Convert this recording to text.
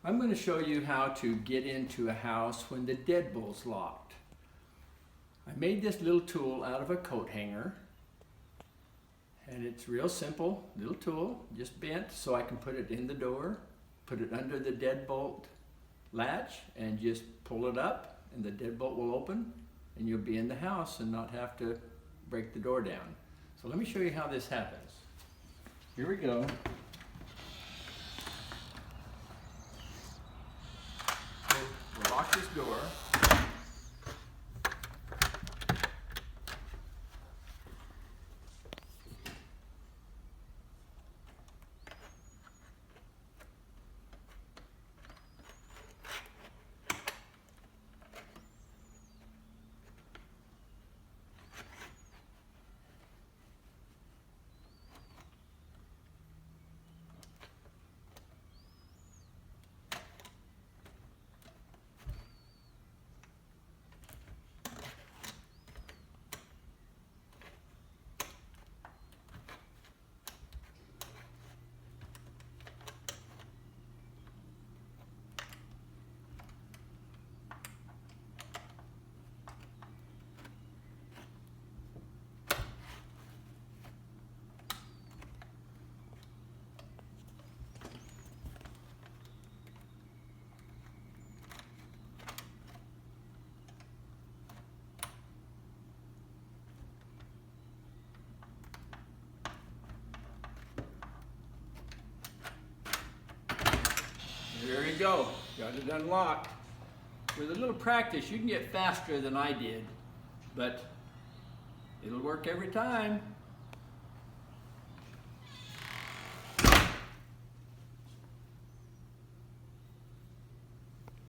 I'm going to show you how to get into a house when the deadbolt's locked. I made this little tool out of a coat hanger, and it's real simple, little tool, just bent so I can put it in the door, put it under the deadbolt latch, and just pull it up, and the deadbolt will open, and you'll be in the house and not have to break the door down. So let me show you how this happens. Here we go. We'll lock this door. There you go, got it unlocked. With a little practice, you can get faster than I did, but it'll work every time.